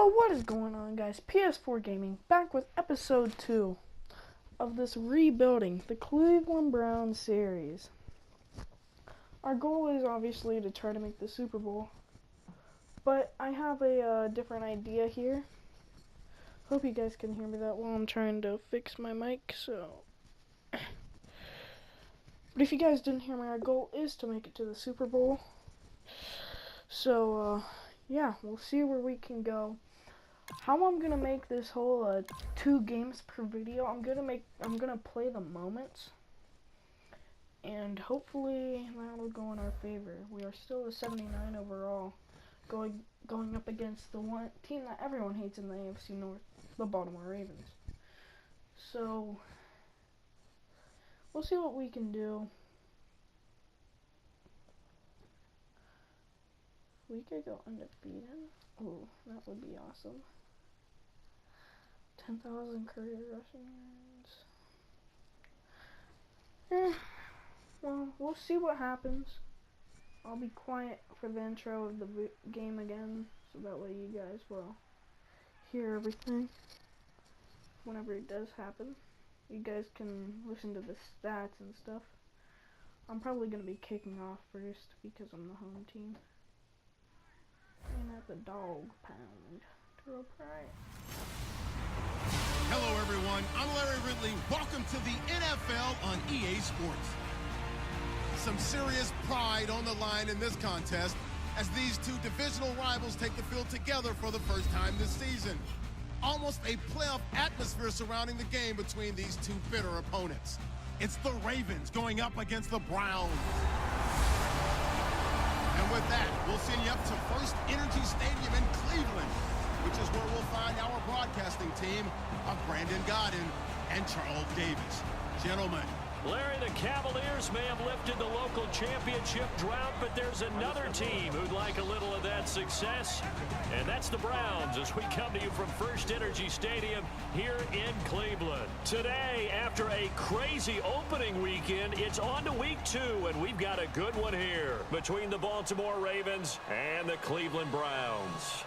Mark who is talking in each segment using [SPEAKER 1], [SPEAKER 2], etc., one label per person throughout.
[SPEAKER 1] Yo, what is going on, guys? PS4 Gaming, back with episode 2 of this rebuilding the Cleveland Browns series. Our goal is obviously to try to make the Super Bowl, but I have a different idea here. Hope you guys can hear me that well. I'm trying to fix my mic, so... But if you guys didn't hear me, our goal is to make it to the Super Bowl. So, yeah, we'll see where we can go. How I'm gonna make this whole 2 games per video, I'm gonna play the moments, and hopefully that'll go in our favor. We are still a 79 overall, going up against the one team that everyone hates in the AFC North, the Baltimore Ravens. So we'll see what we can do. We could go undefeated. Ooh, that would be awesome. 10,000 career rushing yards. Well, we'll see what happens. I'll be quiet for the intro of the game again, so that way you guys will hear everything whenever it does happen. You guys can listen to the stats and stuff. I'm probably going to be kicking off first because I'm the home team. And at the dog pound to a pride.
[SPEAKER 2] Hello everyone, I'm Larry Ridley. Welcome to the NFL on EA Sports. Some serious pride on the line in this contest as these two divisional rivals take the field together for the first time this season. Almost a playoff atmosphere surrounding the game between these two bitter opponents. It's the Ravens going up against the Browns. And with that, we'll send you up to First Energy Stadium in Cleveland, which is where we'll find our broadcasting team of Brandon Godden and Charles Davis. Gentlemen.
[SPEAKER 3] Larry, the Cavaliers may have lifted the local championship drought, but there's another team who'd like a little of that success, and that's the Browns as we come to you from First Energy Stadium here in Cleveland. Today, after a crazy opening weekend, it's on to week 2, and we've got a good one here between the Baltimore Ravens and the Cleveland Browns.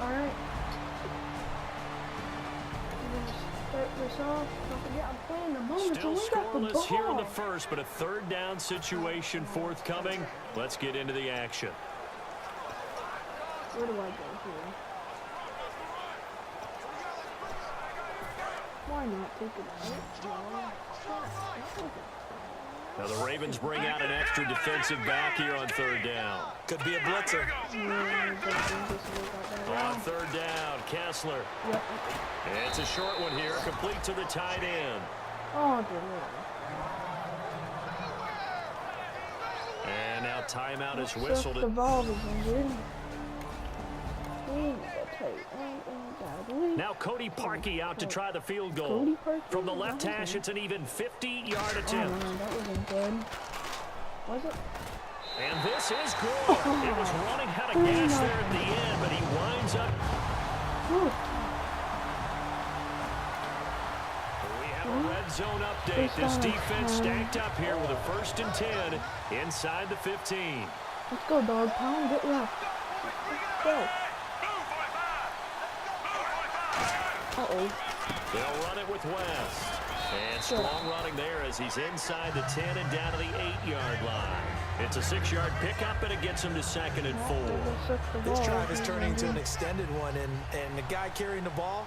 [SPEAKER 1] All right. Start this off. Don't forget, I'm playing the moment.
[SPEAKER 3] Still scoreless here in the first, but a third down situation forthcoming. Let's get into the action.
[SPEAKER 1] Where do I go here? Why not take it out?
[SPEAKER 3] Now the Ravens bring out an extra defensive back here on third down.
[SPEAKER 4] Could be a blitzer.
[SPEAKER 3] On third down, Kessler.
[SPEAKER 1] Yep.
[SPEAKER 3] It's a short one here, complete to the tight end.
[SPEAKER 1] Oh, good Lord.
[SPEAKER 3] And now timeout is whistled.
[SPEAKER 1] The valve is injured.
[SPEAKER 3] Now Cody Parkey out to try the field goal. From the left hash, it's an even 50-yard attempt.
[SPEAKER 1] Oh, man, that wasn't good. Was it?
[SPEAKER 3] And this is good. It was running out of gas there at the end, but he winds up. We have a red zone update. This defense stacked up here with a 1st and 10 inside the 15.
[SPEAKER 1] Let's go, dog pound. Get left. Let's go. Uh-oh.
[SPEAKER 3] They'll run it with West. And strong running there as he's inside the 10 and down to the 8-yard line. It's a 6-yard pickup, and it gets him to 2nd and 4.
[SPEAKER 4] This drive is turning into an extended one, and the guy carrying the ball,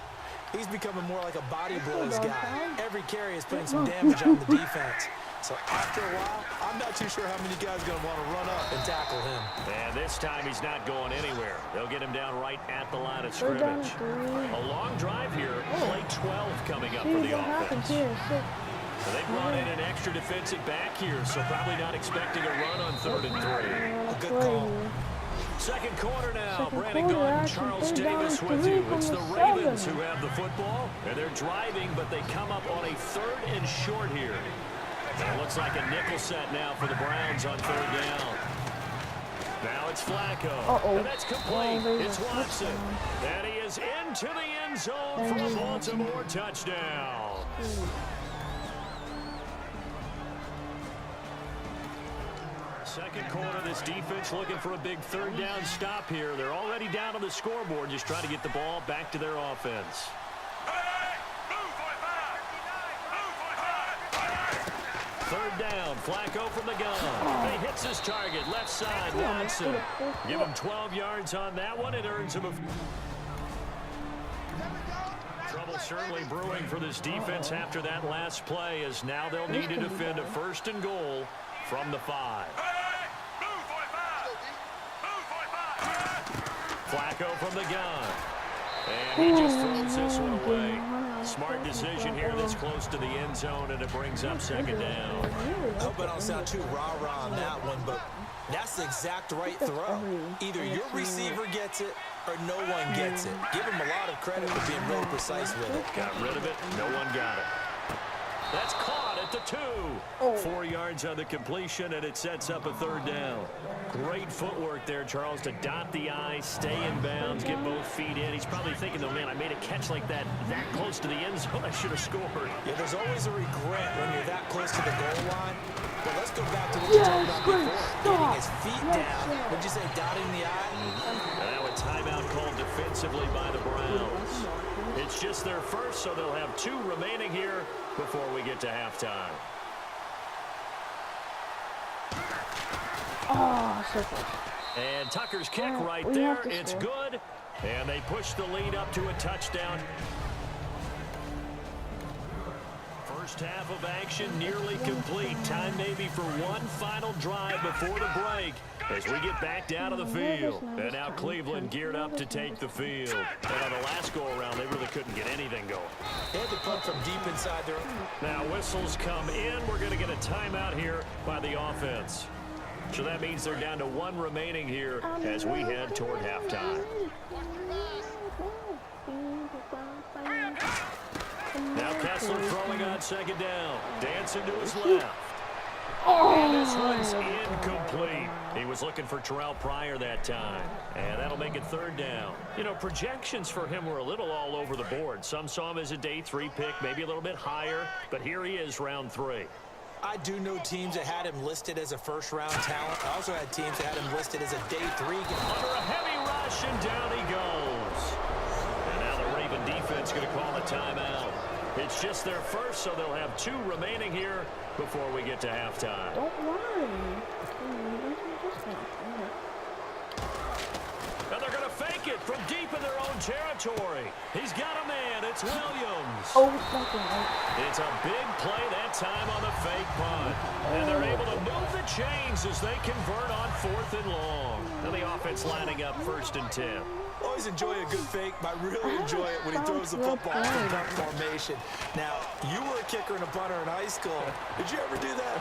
[SPEAKER 4] he's becoming more like a body blows guy. Every carry is putting some damage on the defense. So after a while, I'm not too sure how many guys are going to want to run up and tackle him.
[SPEAKER 3] And this time he's not going anywhere. They'll get him down right at the line of scrimmage. A long drive here. Play 12 coming up for the offense. They brought in an extra defensive back here, so probably not expecting a run on 3rd and 3.
[SPEAKER 4] A good call.
[SPEAKER 3] Second quarter now. Brandon Godden, Charles Davis with you. It's the Ravens who have the football, and they're driving, but they come up on a 3rd and short here. And it looks like a nickel set now for the Browns on 3rd down. Now it's Flacco. And that's complete. It's Watson. And he is into the end zone for a Baltimore touchdown. Second quarter, this defense looking for a big third down stop here. They're already down on the scoreboard, just trying to get the ball back to their offense. Third down, Flacco from the gun. He hits his target, left side, Watson. Give him 12 yards on that one. It earns him a... Trouble certainly brewing for this defense after that last play, as now they'll need to defend a first and goal from the 5. Flacco from the gun. And he just throws this one away. Smart decision here this close to the end zone, and it brings up second down.
[SPEAKER 4] I hope I don't sound too rah-rah on that one, but that's the exact right throw. Either your receiver gets it or no one gets it. Give him a lot of credit for being real precise with it.
[SPEAKER 3] Got rid of it. No one got it. That's caught at the 2. 4 yards on the completion, and it sets up a third down. Great footwork there, Charles, to dot the I, stay in bounds, get both feet in. He's probably thinking, though, man, I made a catch like that close to the end zone. I should have scored.
[SPEAKER 4] Yeah, there's always a regret when you're that close to the goal line. But let's go back to what you talked about before. Getting his feet down. Would you say dotting the I?
[SPEAKER 3] Now a timeout called defensively by the Browns. It's just their first, so they'll have 2 remaining here before we get to halftime.
[SPEAKER 1] Oh, so close.
[SPEAKER 3] And Tucker's kick right there. It's good. And they push the lead up to a touchdown. First half of action nearly complete. Time maybe for one final drive before the break as we get back down to the field. And now Cleveland geared up to take the field. And on the last go-around, they really couldn't get anything going.
[SPEAKER 4] They had to punt from deep inside their...
[SPEAKER 3] Now whistles come in. We're going to get a timeout here by the offense. So that means they're down to 1 remaining here as we head toward halftime. Now Kessler throwing on second down. Dancing to his left. And this one's incomplete. He was looking for Terrell Pryor that time. And that'll make it third down. You know, projections for him were a little all over the board. Some saw him as a day 3 pick, maybe a little bit higher. But here he is, round 3.
[SPEAKER 4] I do know teams that had him listed as a first-round talent. I also had teams that had him listed as a day 3 guy.
[SPEAKER 3] Under a heavy rush, and down he goes. And now the Raven defense going to call a timeout. It's just their first, so they'll have 2 remaining here before we get to halftime.
[SPEAKER 1] Don't worry.
[SPEAKER 3] And they're going to fake it from deep in their own territory. He's got a man. It's Williams.
[SPEAKER 1] Oh, fucking right.
[SPEAKER 3] It's a big play that time on the fake punt. And they're able to move the chains as they convert on 4th and long. And the offense lining up 1st and 10.
[SPEAKER 4] Always enjoy a good fake, but I really enjoy it when he throws the football in punt formation. Now, you were a kicker and a punter in high school. Did you ever do that?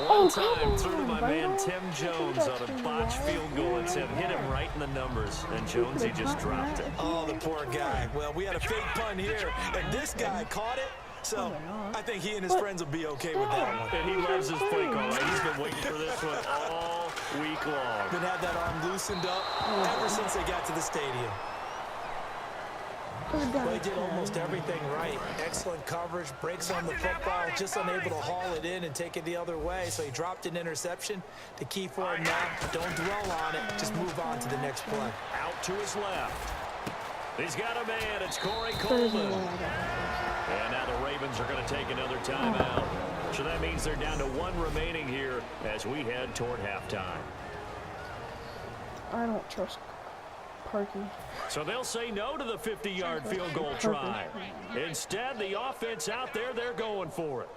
[SPEAKER 3] One time through to my man Tim Jones on a botched field goal and said hit him right in the numbers. And Jones, he just dropped it.
[SPEAKER 4] Oh, the poor guy. Well, we had a fake punt here, and this guy caught it. So, I think he and his friends will be okay with that one.
[SPEAKER 3] And he loves his play call. He's been waiting for this one all week long.
[SPEAKER 4] Been had that arm loosened up ever since they got to the stadium. Well, he did almost everything right. Excellent coverage, breaks on the football, just unable to haul it in and take it the other way. So he dropped an interception. The key for him now, don't dwell on it. Just move on to the next play.
[SPEAKER 3] Out to his left. He's got a man. It's Corey Coleman. And now the Ravens are going to take another timeout. So that means they're down to 1 remaining here as we head toward halftime.
[SPEAKER 1] I don't trust Parky.
[SPEAKER 3] So they'll say no to the 50-yard field goal try. Instead, the offense out there, they're going for it.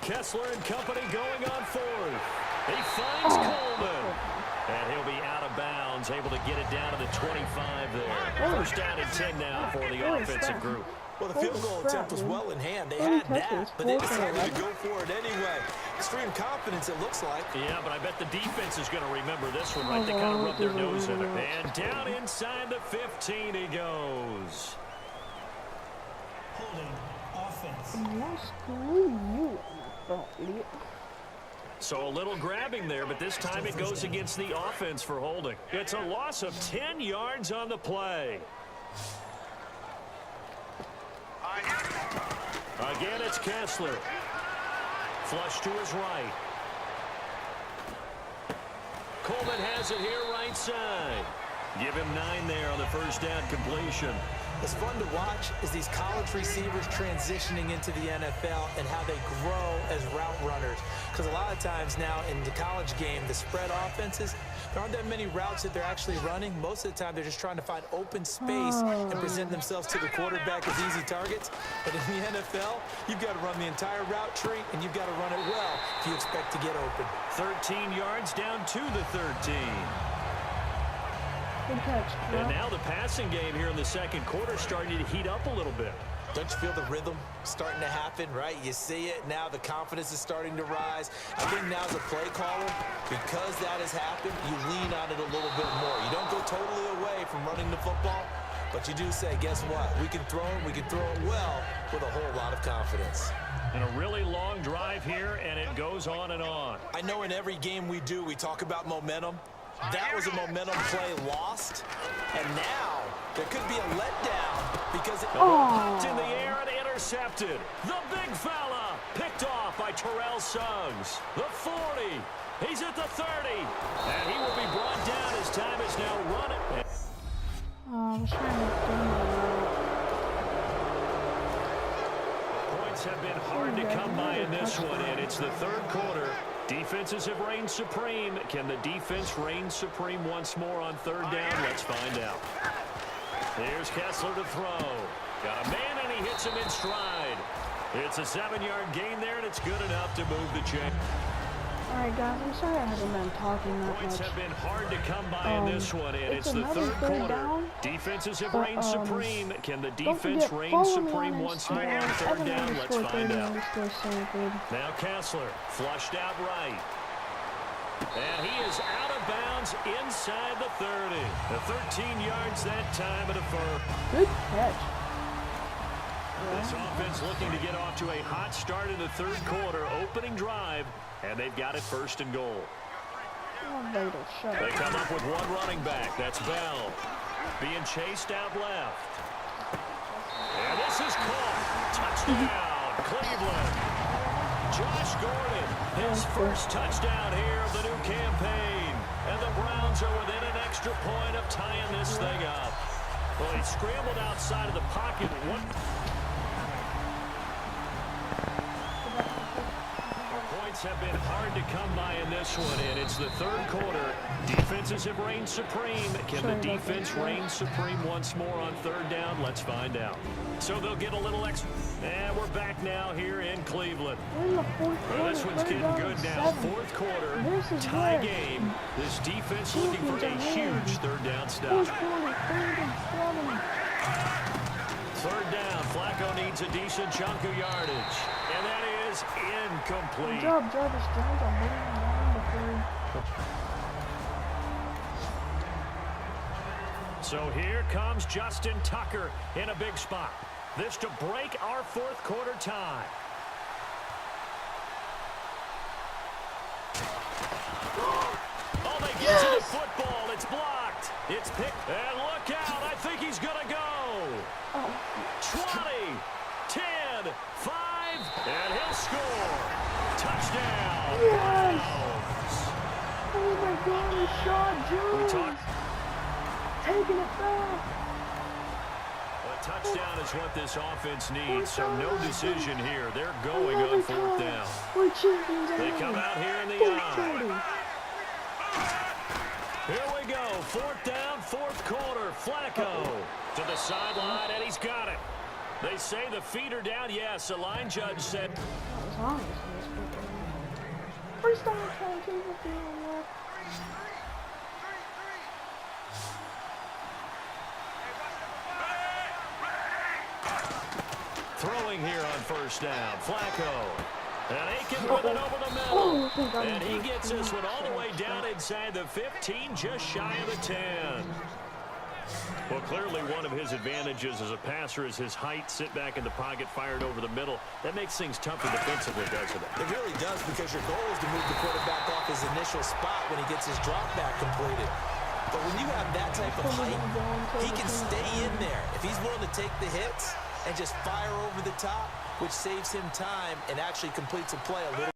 [SPEAKER 3] Kessler and company going on 4th. He finds Coleman. And he'll be out of bounds, able to get it down to the 25 there. First down and 10 now for the offensive group.
[SPEAKER 4] Well, the field goal attempt was well in hand. They had that, but they decided to go for it anyway. Extreme confidence, it looks like.
[SPEAKER 3] Yeah, but I bet the defense is going to remember this one, right? They kind of rubbed their nose in it. And down inside the 15 he goes.
[SPEAKER 4] Holding offense.
[SPEAKER 1] Screw you, idiot.
[SPEAKER 3] So a little grabbing there, but this time it goes against the offense for holding. It's a loss of 10 yards on the play. Again, it's Kessler. Flush to his right. Coleman has it here right side. Give him 9 there on the first down completion.
[SPEAKER 4] What's fun to watch is these college receivers transitioning into the NFL and how they grow as route runners. Because a lot of times now in the college game, the spread offenses, there aren't that many routes that they're actually running. Most of the time, they're just trying to find open space and present themselves to the quarterback as easy targets. But in the NFL, you've got to run the entire route tree, and you've got to run it well if you expect to get open.
[SPEAKER 3] 13 yards down to the 13.
[SPEAKER 1] Good catch.
[SPEAKER 3] And now the passing game here in the second quarter starting to heat up a little bit.
[SPEAKER 4] Don't you feel the rhythm starting to happen, right? You see it now. The confidence is starting to rise. I think now as a play caller, because that has happened, you lean on it a little bit more. You don't go totally away from running the football, but you do say, guess what? We can throw it. We can throw it well with a whole lot of confidence.
[SPEAKER 3] And a really long drive here, and it goes on and on.
[SPEAKER 4] I know in every game we do, we talk about momentum. That was a momentum play lost, and now there could be a letdown because
[SPEAKER 3] popped in the air and intercepted. The big fella picked off by Terrell Suggs. The 40. He's at the 30, and he will be brought down. His time is now running.
[SPEAKER 1] I was trying to do that.
[SPEAKER 3] Points have been hard to come by in this one, and it's the third quarter. Defenses have reigned supreme. Can the defense reign supreme once more on third down? Let's find out. Here's Kessler to throw. Got a man, and he hits him in stride. It's a 7-yard gain there, and it's good enough to move the chain.
[SPEAKER 1] All right, guys, I'm sorry I haven't been talking that
[SPEAKER 3] Points
[SPEAKER 1] much.
[SPEAKER 3] have been hard to come by in this one, and it's the
[SPEAKER 1] another
[SPEAKER 3] third quarter.
[SPEAKER 1] down,
[SPEAKER 3] Defenses have reigned supreme. Can the
[SPEAKER 1] Don't
[SPEAKER 3] defense
[SPEAKER 1] forget,
[SPEAKER 3] reign
[SPEAKER 1] follow me
[SPEAKER 3] supreme
[SPEAKER 1] on
[SPEAKER 3] once more on
[SPEAKER 1] Instagram,
[SPEAKER 3] third down? Let's find out.
[SPEAKER 1] _Sanford.
[SPEAKER 3] Now Kessler flushed out right. And he is out of bounds inside the 30. The 13 yards that time at a first.
[SPEAKER 1] Good catch.
[SPEAKER 3] This offense looking to get off to a hot start in the third quarter. Opening drive, and they've got it first and goal. They come up with one running back. That's Bell. Being chased out left. And this is caught. Touchdown, Cleveland. Josh Gordon, his first touchdown here of the new campaign. And the Browns are within an extra point of tying this thing up. Well, he scrambled outside of the pocket. Points have been hard to come by in this one, and it's the third quarter. Defenses have reigned supreme. Can the defense reign supreme once more on third down? Let's find out. So they'll get a little extra. And we're back now here in Cleveland. Well, this one's getting good now. Fourth quarter, tie game. This defense looking for a huge third down stop. Third down. Flacco needs a decent chunk of yardage. And that is incomplete.
[SPEAKER 1] Good job, Jarvis Jones. I'm moving around before.
[SPEAKER 3] So here comes Justin Tucker in a big spot. This to break our fourth quarter tie. Oh, they get to the football. It's blocked. It's picked. And look out. I think he's going to go. 20, 10, 5, and he'll score. Touchdown.
[SPEAKER 1] Yes. Oh, my God. He shot Jones. Taking it back.
[SPEAKER 3] A touchdown is what this offense needs, so no decision here. They're going on fourth down. They come out here in the eye. Here we go. Fourth down, fourth quarter. Flacco to the sideline, and he's got it. They say the feet are down. Yes, the line judge said.
[SPEAKER 1] First down, trying to take the field.
[SPEAKER 3] Throwing here on first down. Flacco. And Aiken with it over the middle. And he gets this one all the way down inside the 15, just shy of the 10. Well, clearly one of his advantages as a passer is his height. Sit back in the pocket, fired over the middle. That makes things tougher defensively, doesn't it?
[SPEAKER 4] It really does, because your goal is to move the quarterback off his initial spot when he gets his drop back completed. But when you have that type of height, he can stay in there. If he's willing to take the hits and just fire over the top, which saves him time and actually completes a play a little